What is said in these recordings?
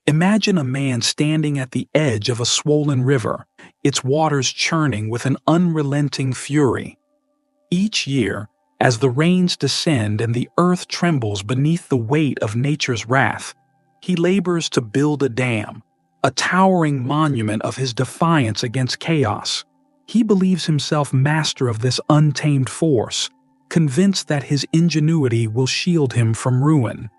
Imagine a man standing at the edge of a swollen river, its waters churning with an unrelenting fury. Each year, as the rains descend and the earth trembles beneath the weight of nature's wrath, he labors to build a dam, a towering monument of his defiance against chaos. He believes himself master of this untamed force, convinced that his ingenuity will shield him from ruin.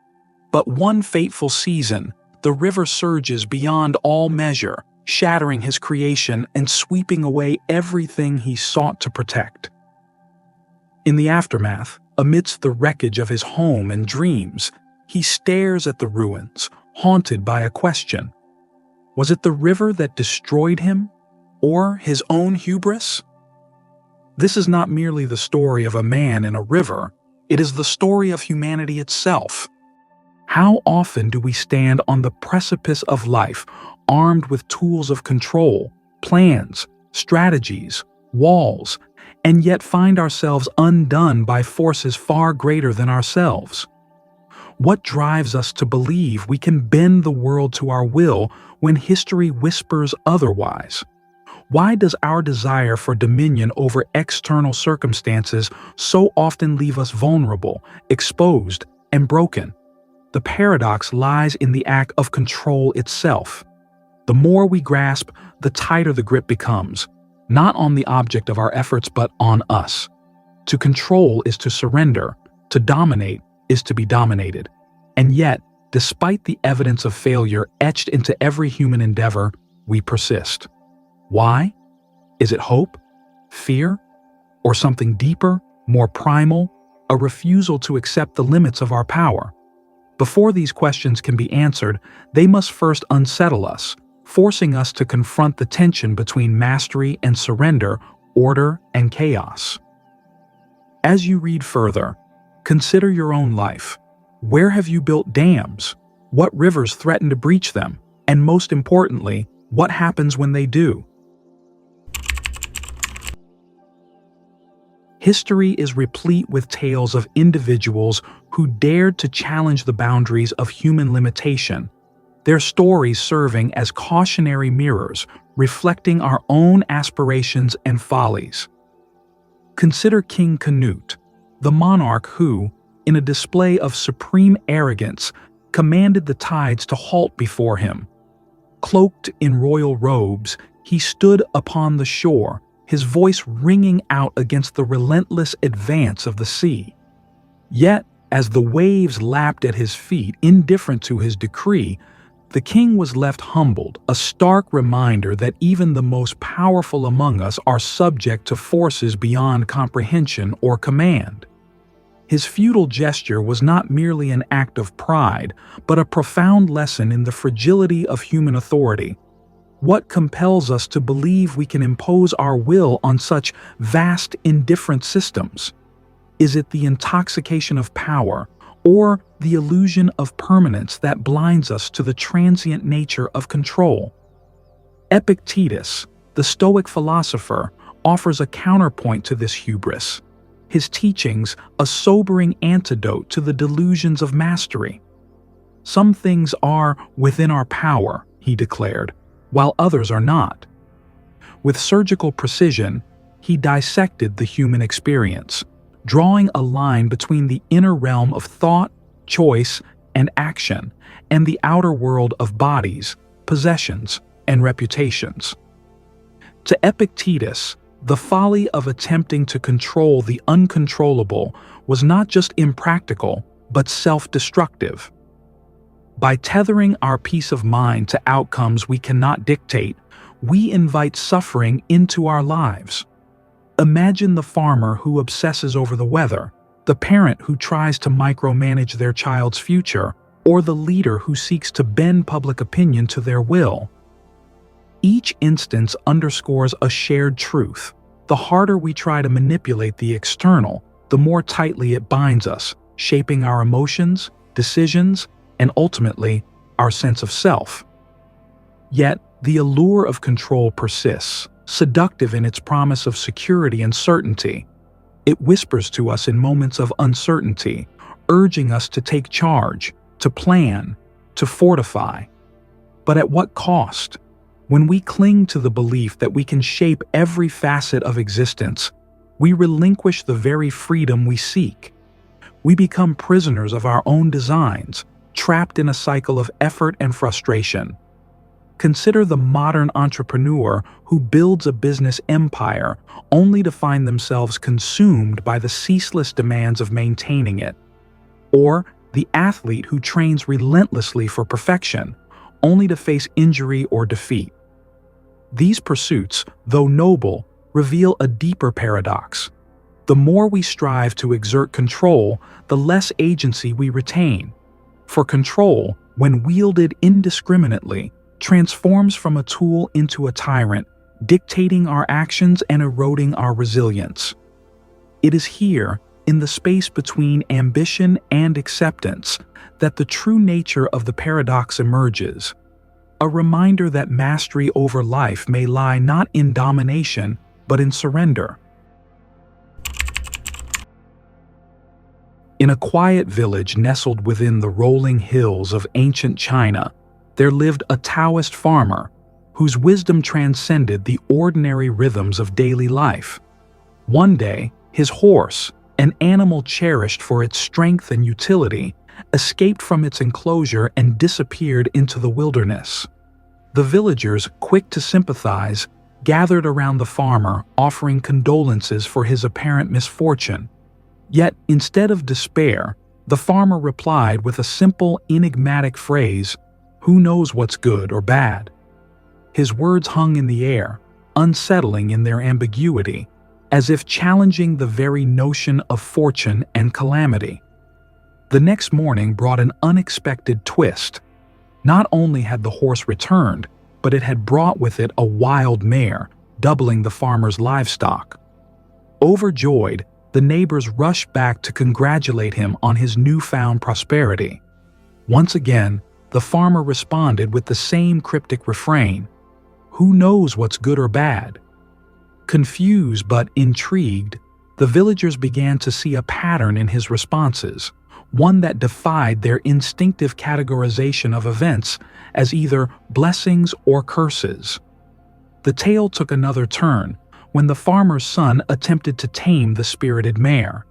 But one fateful season, the river surges beyond all measure, shattering his creation and sweeping away everything he sought to protect. In the aftermath, amidst the wreckage of his home and dreams, he stares at the ruins, haunted by a question. Was it the river that destroyed him, or his own hubris? This is not merely the story of a man in a river, it is the story of humanity itself. How often do we stand on the precipice of life, armed with tools of control, plans, strategies, walls, and yet find ourselves undone by forces far greater than ourselves? What drives us to believe we can bend the world to our will when history whispers otherwise? Why does our desire for dominion over external circumstances so often leave us vulnerable, exposed, and broken? The paradox lies in the act of control itself. The more we grasp, the tighter the grip becomes, not on the object of our efforts but on us. To control is to surrender, to dominate is to be dominated. And yet, despite the evidence of failure etched into every human endeavor, we persist. Why? Is it hope, fear, or something deeper, more primal, a refusal to accept the limits of our power? Before these questions can be answered, they must first unsettle us, forcing us to confront the tension between mastery and surrender, order and chaos. As you read further, consider your own life. Where have you built dams? What rivers threaten to breach them? And most importantly, what happens when they do? History is replete with tales of individuals who dared to challenge the boundaries of human limitation, their stories serving as cautionary mirrors, reflecting our own aspirations and follies. Consider King Canute, the monarch who, in a display of supreme arrogance, commanded the tides to halt before him. Cloaked in royal robes, he stood upon the shore, his voice ringing out against the relentless advance of the sea. Yet, as the waves lapped at his feet, indifferent to his decree, the king was left humbled, a stark reminder that even the most powerful among us are subject to forces beyond comprehension or command. His futile gesture was not merely an act of pride, but a profound lesson in the fragility of human authority. What compels us to believe we can impose our will on such vast, indifferent systems? Is it the intoxication of power, or the illusion of permanence that blinds us to the transient nature of control? Epictetus, the Stoic philosopher, offers a counterpoint to this hubris. His teachings, a sobering antidote to the delusions of mastery. Some things are within our power, he declared, while others are not. With surgical precision, he dissected the human experience, drawing a line between the inner realm of thought, choice, and action, and the outer world of bodies, possessions, and reputations. To Epictetus, the folly of attempting to control the uncontrollable was not just impractical, but self-destructive. By tethering our peace of mind to outcomes we cannot dictate, we invite suffering into our lives. Imagine the farmer who obsesses over the weather, the parent who tries to micromanage their child's future, or the leader who seeks to bend public opinion to their will. Each instance underscores a shared truth. The harder we try to manipulate the external, the more tightly it binds us, shaping our emotions, decisions, and ultimately, our sense of self. Yet, the allure of control persists, seductive in its promise of security and certainty. It whispers to us in moments of uncertainty, urging us to take charge, to plan, to fortify. But at what cost? When we cling to the belief that we can shape every facet of existence, we relinquish the very freedom we seek. We become prisoners of our own designs, trapped in a cycle of effort and frustration. Consider the modern entrepreneur who builds a business empire only to find themselves consumed by the ceaseless demands of maintaining it. Or the athlete who trains relentlessly for perfection, only to face injury or defeat. These pursuits, though noble, reveal a deeper paradox. The more we strive to exert control, the less agency we retain. For control, when wielded indiscriminately, transforms from a tool into a tyrant, dictating our actions and eroding our resilience. It is here, in the space between ambition and acceptance, that the true nature of the paradox emerges. A reminder that mastery over life may lie not in domination, but in surrender. In a quiet village nestled within the rolling hills of ancient China, there lived a Taoist farmer whose wisdom transcended the ordinary rhythms of daily life. One day, his horse, an animal cherished for its strength and utility, escaped from its enclosure and disappeared into the wilderness. The villagers, quick to sympathize, gathered around the farmer, offering condolences for his apparent misfortune. Yet, instead of despair, the farmer replied with a simple, enigmatic phrase, "Who knows what's good or bad?" His words hung in the air, unsettling in their ambiguity, as if challenging the very notion of fortune and calamity. The next morning brought an unexpected twist. Not only had the horse returned, but it had brought with it a wild mare, doubling the farmer's livestock. Overjoyed, the neighbors rushed back to congratulate him on his newfound prosperity. Once again, the farmer responded with the same cryptic refrain, "Who knows what's good or bad?" Confused but intrigued, the villagers began to see a pattern in his responses, one that defied their instinctive categorization of events as either blessings or curses. The tale took another turn when the farmer's son attempted to tame the spirited mare.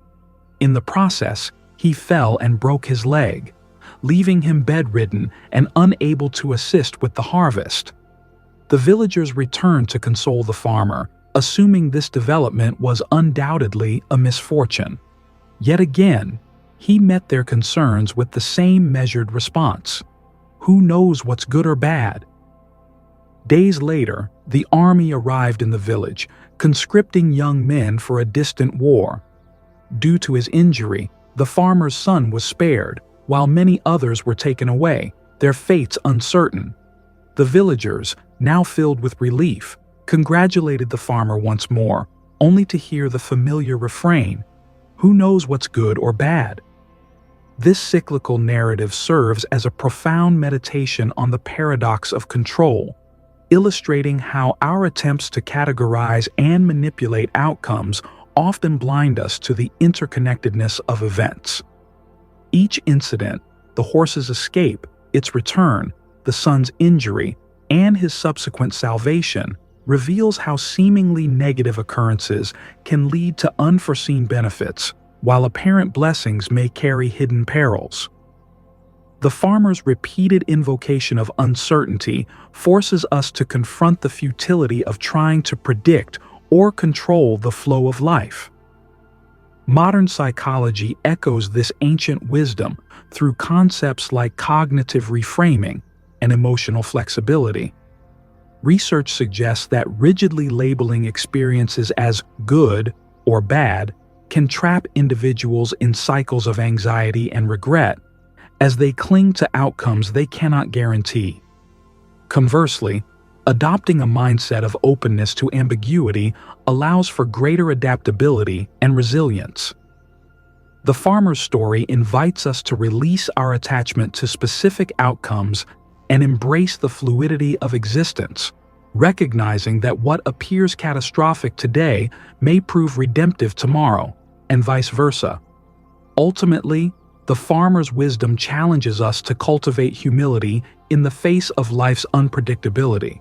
In the process, he fell and broke his leg, leaving him bedridden and unable to assist with the harvest. The villagers returned to console the farmer, assuming this development was undoubtedly a misfortune. Yet again, he met their concerns with the same measured response. Who knows what's good or bad? Days later, the army arrived in the village, conscripting young men for a distant war. Due to his injury, the farmer's son was spared, while many others were taken away, their fates uncertain. The villagers, now filled with relief, congratulated the farmer once more, only to hear the familiar refrain, "Who knows what's good or bad?" This cyclical narrative serves as a profound meditation on the paradox of control, illustrating how our attempts to categorize and manipulate outcomes often blind us to the interconnectedness of events. Each incident, the horse's escape, its return, the son's injury, and his subsequent salvation, reveals how seemingly negative occurrences can lead to unforeseen benefits, while apparent blessings may carry hidden perils. The farmer's repeated invocation of uncertainty forces us to confront the futility of trying to predict or control the flow of life. Modern psychology echoes this ancient wisdom through concepts like cognitive reframing and emotional flexibility. Research suggests that rigidly labeling experiences as good or bad can trap individuals in cycles of anxiety and regret, as they cling to outcomes they cannot guarantee. Conversely, adopting a mindset of openness to ambiguity allows for greater adaptability and resilience. The farmer's story invites us to release our attachment to specific outcomes and embrace the fluidity of existence, recognizing that what appears catastrophic today may prove redemptive tomorrow, and vice versa. Ultimately, the farmer's wisdom challenges us to cultivate humility in the face of life's unpredictability.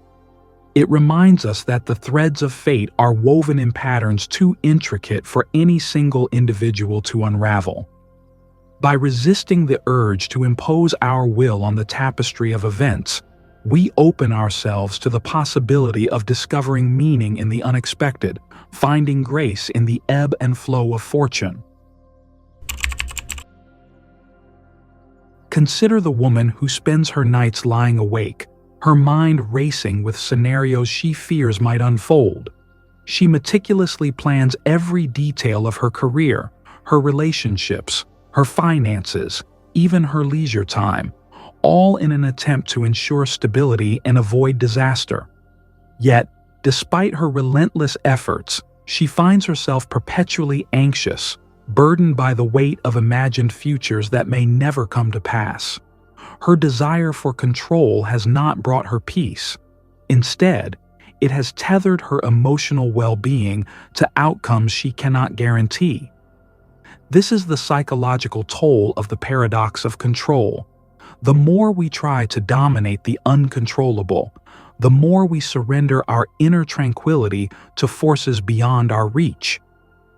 It reminds us that the threads of fate are woven in patterns too intricate for any single individual to unravel. By resisting the urge to impose our will on the tapestry of events, we open ourselves to the possibility of discovering meaning in the unexpected, finding grace in the ebb and flow of fortune. Consider the woman who spends her nights lying awake, her mind racing with scenarios she fears might unfold. She meticulously plans every detail of her career, her relationships, her finances, even her leisure time, all in an attempt to ensure stability and avoid disaster. Yet, despite her relentless efforts, she finds herself perpetually anxious, burdened by the weight of imagined futures that may never come to pass. Her desire for control has not brought her peace. Instead, it has tethered her emotional well-being to outcomes she cannot guarantee. This is the psychological toll of the paradox of control. The more we try to dominate the uncontrollable, the more we surrender our inner tranquility to forces beyond our reach.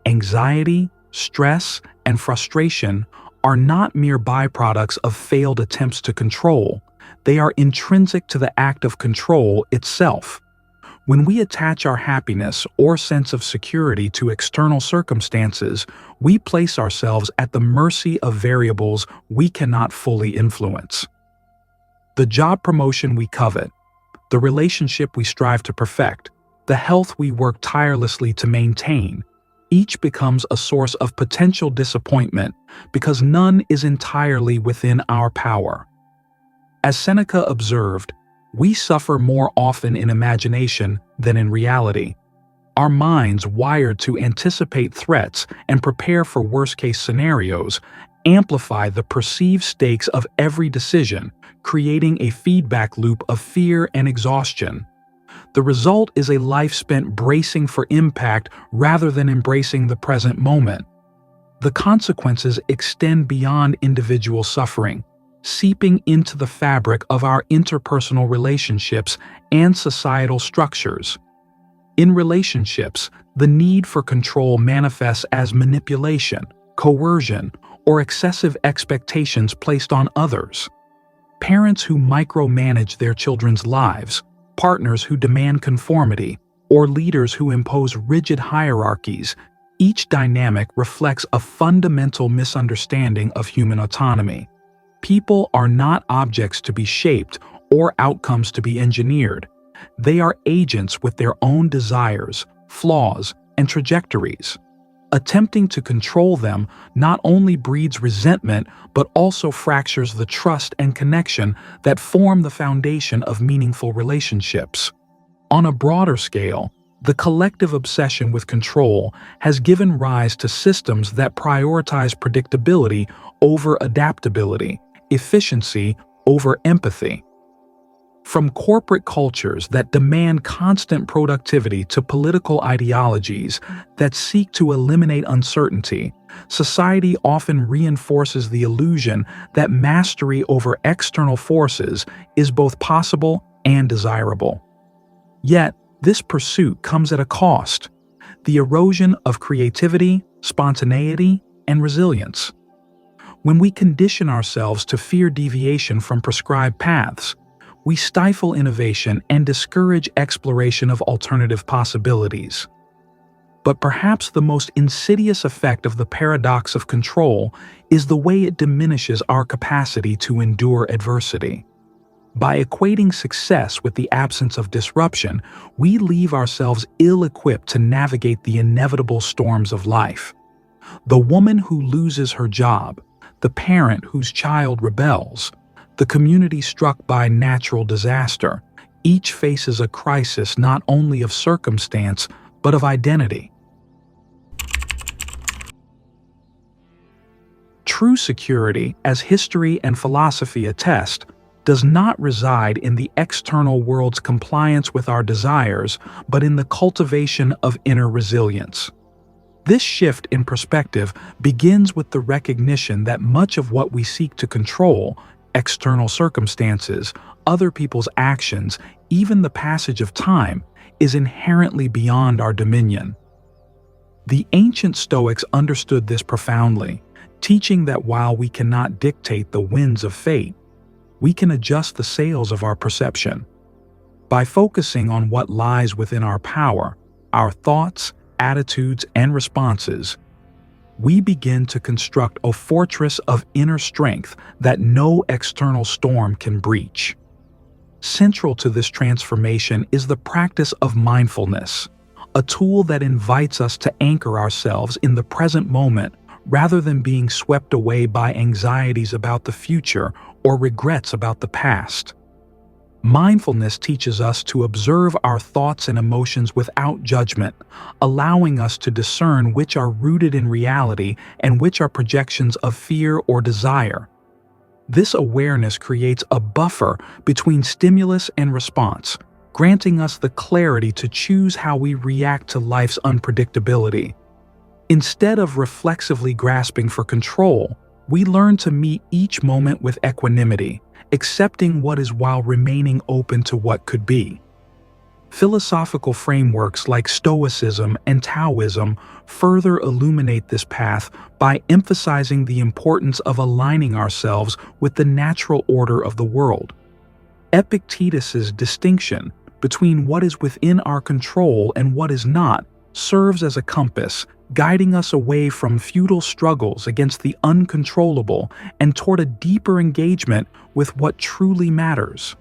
Anxiety, stress, and frustration are not mere byproducts of failed attempts to control. They are intrinsic to the act of control itself. When we attach our happiness or sense of security to external circumstances, we place ourselves at the mercy of variables we cannot fully influence. The job promotion we covet, the relationship we strive to perfect, the health we work tirelessly to maintain, each becomes a source of potential disappointment because none is entirely within our power. As Seneca observed, we suffer more often in imagination than in reality. Our minds, wired to anticipate threats and prepare for worst-case scenarios, amplify the perceived stakes of every decision, creating a feedback loop of fear and exhaustion. The result is a life spent bracing for impact rather than embracing the present moment. The consequences extend beyond individual suffering, seeping into the fabric of our interpersonal relationships and societal structures. In relationships, the need for control manifests as manipulation, coercion, or excessive expectations placed on others. Parents who micromanage their children's lives, partners who demand conformity, or leaders who impose rigid hierarchies, each dynamic reflects a fundamental misunderstanding of human autonomy. People are not objects to be shaped or outcomes to be engineered. They are agents with their own desires, flaws, and trajectories. Attempting to control them not only breeds resentment but also fractures the trust and connection that form the foundation of meaningful relationships. On a broader scale, the collective obsession with control has given rise to systems that prioritize predictability over adaptability, efficiency over empathy. From corporate cultures that demand constant productivity to political ideologies that seek to eliminate uncertainty, society often reinforces the illusion that mastery over external forces is both possible and desirable. Yet, this pursuit comes at a cost: the erosion of creativity, spontaneity, and resilience. When we condition ourselves to fear deviation from prescribed paths, we stifle innovation and discourage exploration of alternative possibilities. But perhaps the most insidious effect of the paradox of control is the way it diminishes our capacity to endure adversity. By equating success with the absence of disruption, we leave ourselves ill-equipped to navigate the inevitable storms of life. The woman who loses her job, the parent whose child rebels, the community struck by natural disaster, each faces a crisis not only of circumstance, but of identity. True security, as history and philosophy attest, does not reside in the external world's compliance with our desires, but in the cultivation of inner resilience. This shift in perspective begins with the recognition that much of what we seek to control, external circumstances, other people's actions, even the passage of time, is inherently beyond our dominion. The ancient Stoics understood this profoundly, teaching that while we cannot dictate the winds of fate, we can adjust the sails of our perception. By focusing on what lies within our power, our thoughts, attitudes, and responses, we begin to construct a fortress of inner strength that no external storm can breach. Central to this transformation is the practice of mindfulness, a tool that invites us to anchor ourselves in the present moment rather than being swept away by anxieties about the future or regrets about the past. Mindfulness teaches us to observe our thoughts and emotions without judgment, allowing us to discern which are rooted in reality and which are projections of fear or desire. This awareness creates a buffer between stimulus and response, granting us the clarity to choose how we react to life's unpredictability. Instead of reflexively grasping for control, we learn to meet each moment with equanimity, accepting what is while remaining open to what could be. Philosophical frameworks like Stoicism and Taoism further illuminate this path by emphasizing the importance of aligning ourselves with the natural order of the world. Epictetus's distinction between what is within our control and what is not serves as a compass, guiding us away from futile struggles against the uncontrollable and toward a deeper engagement with what truly matters.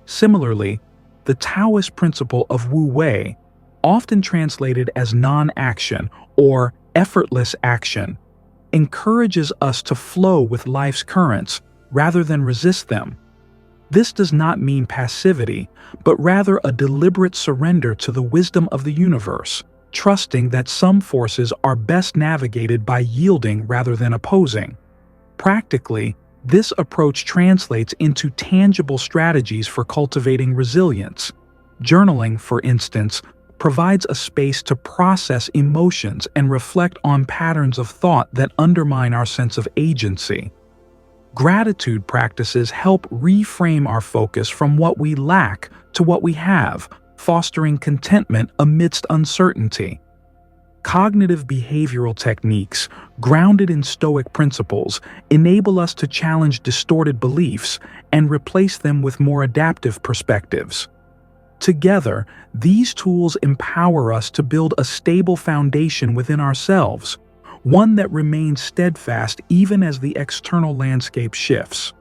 Similarly, the Taoist principle of Wu Wei, often translated as non-action or effortless action, encourages us to flow with life's currents rather than resist them. This does not mean passivity, but rather a deliberate surrender to the wisdom of the universe, trusting that some forces are best navigated by yielding rather than opposing. Practically, this approach translates into tangible strategies for cultivating resilience. Journaling, for instance, provides a space to process emotions and reflect on patterns of thought that undermine our sense of agency. Gratitude practices help reframe our focus from what we lack to what we have, fostering contentment amidst uncertainty. Cognitive behavioral techniques, grounded in Stoic principles, enable us to challenge distorted beliefs and replace them with more adaptive perspectives. Together, these tools empower us to build a stable foundation within ourselves, one that remains steadfast even as the external landscape shifts.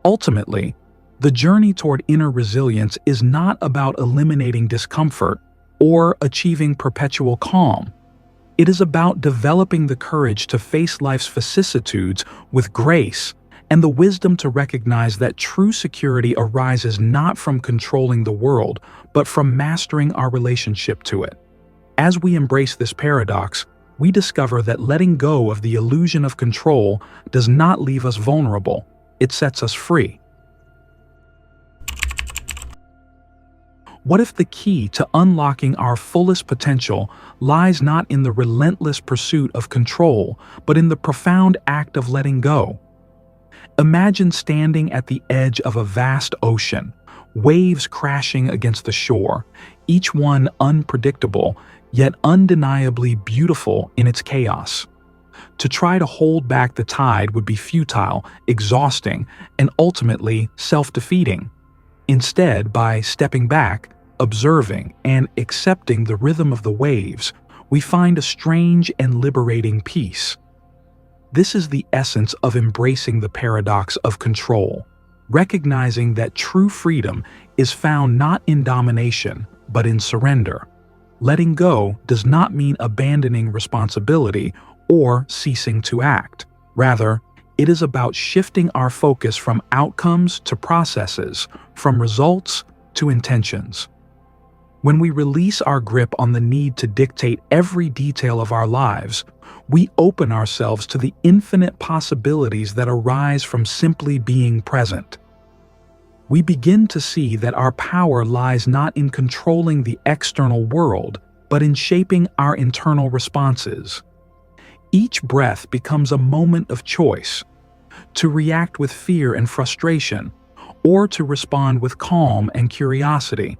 Ultimately, the journey toward inner resilience is not about eliminating discomfort or achieving perpetual calm. It is about developing the courage to face life's vicissitudes with grace and the wisdom to recognize that true security arises not from controlling the world, but from mastering our relationship to it. As we embrace this paradox, we discover that letting go of the illusion of control does not leave us vulnerable, it sets us free. What if the key to unlocking our fullest potential lies not in the relentless pursuit of control, but in the profound act of letting go? Imagine standing at the edge of a vast ocean, waves crashing against the shore, each one unpredictable, yet undeniably beautiful in its chaos. To try to hold back the tide would be futile, exhausting, and ultimately self-defeating. Instead, by stepping back, observing, and accepting the rhythm of the waves, we find a strange and liberating peace. This is the essence of embracing the paradox of control, recognizing that true freedom is found not in domination, but in surrender. Letting go does not mean abandoning responsibility or ceasing to act. Rather, it is about shifting our focus from outcomes to processes, from results to intentions. When we release our grip on the need to dictate every detail of our lives, we open ourselves to the infinite possibilities that arise from simply being present. We begin to see that our power lies not in controlling the external world, but in shaping our internal responses. Each breath becomes a moment of choice, to react with fear and frustration, or to respond with calm and curiosity.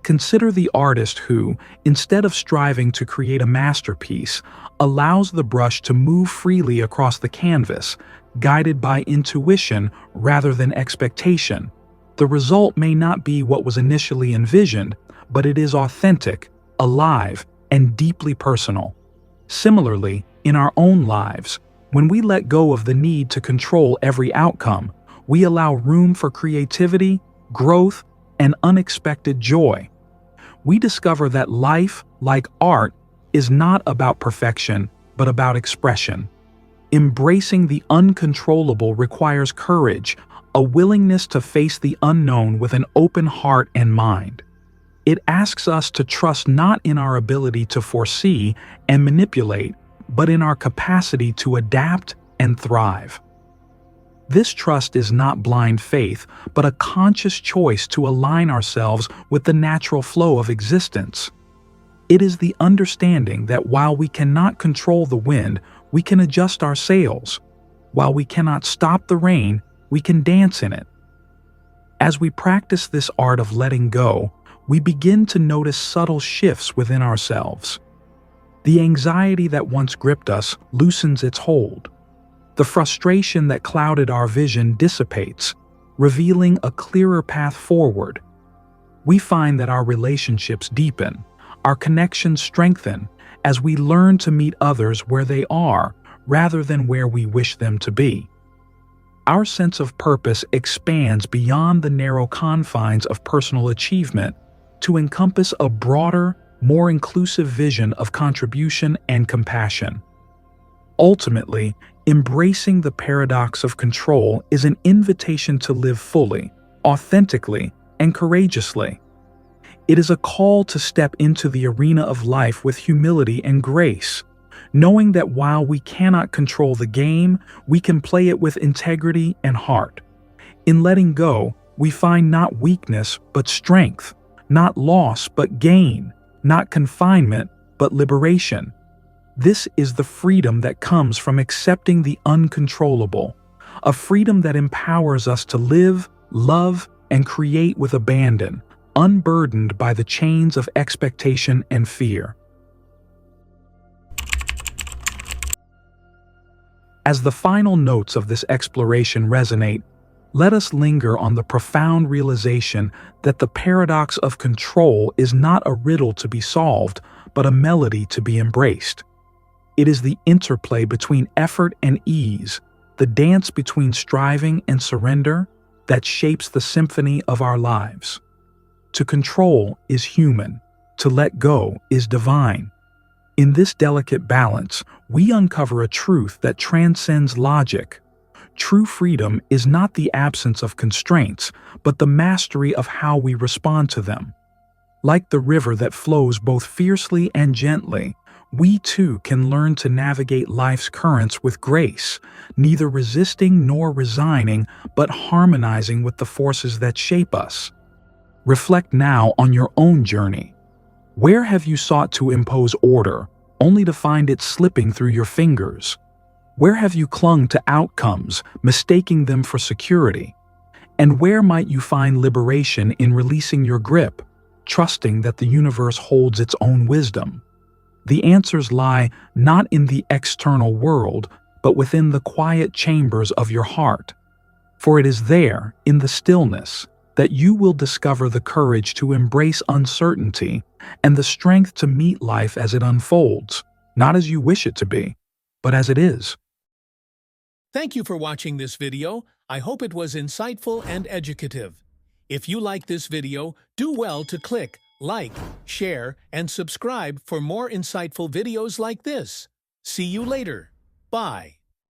Consider the artist who, instead of striving to create a masterpiece, allows the brush to move freely across the canvas, guided by intuition rather than expectation. The result may not be what was initially envisioned, but it is authentic, alive, and deeply personal. Similarly, in our own lives, when we let go of the need to control every outcome, we allow room for creativity, growth, and unexpected joy. We discover that life, like art, is not about perfection, but about expression. Embracing the uncontrollable requires courage, a willingness to face the unknown with an open heart and mind. It asks us to trust not in our ability to foresee and manipulate, but in our capacity to adapt and thrive. This trust is not blind faith, but a conscious choice to align ourselves with the natural flow of existence. It is the understanding that while we cannot control the wind, we can adjust our sails. While we cannot stop the rain, we can dance in it. As we practice this art of letting go, we begin to notice subtle shifts within ourselves. The anxiety that once gripped us loosens its hold. The frustration that clouded our vision dissipates, revealing a clearer path forward. We find that our relationships deepen, our connections strengthen, as we learn to meet others where they are rather than where we wish them to be. Our sense of purpose expands beyond the narrow confines of personal achievement to encompass a broader, more inclusive vision of contribution and compassion. Ultimately, embracing the paradox of control is an invitation to live fully, authentically, and courageously. It is a call to step into the arena of life with humility and grace, knowing that while we cannot control the game, we can play it with integrity and heart. In letting go, we find not weakness but strength, not loss but gain, not confinement but liberation. This is the freedom that comes from accepting the uncontrollable, a freedom that empowers us to live, love, and create with abandon, unburdened by the chains of expectation and fear. As the final notes of this exploration resonate, let us linger on the profound realization that the paradox of control is not a riddle to be solved, but a melody to be embraced. It is the interplay between effort and ease, the dance between striving and surrender, that shapes the symphony of our lives. To control is human, to let go is divine. In this delicate balance, we uncover a truth that transcends logic. True freedom is not the absence of constraints, but the mastery of how we respond to them. Like the river that flows both fiercely and gently, we too can learn to navigate life's currents with grace, neither resisting nor resigning, but harmonizing with the forces that shape us. Reflect now on your own journey. Where have you sought to impose order, only to find it slipping through your fingers? Where have you clung to outcomes, mistaking them for security? And where might you find liberation in releasing your grip, trusting that the universe holds its own wisdom? The answers lie not in the external world, but within the quiet chambers of your heart. For it is there, in the stillness, that you will discover the courage to embrace uncertainty and the strength to meet life as it unfolds, not as you wish it to be, but as it is. Thank you for watching this video. I hope it was insightful and educative. If you like this video, do well to click like, share, and subscribe for more insightful videos like this. See you later. Bye.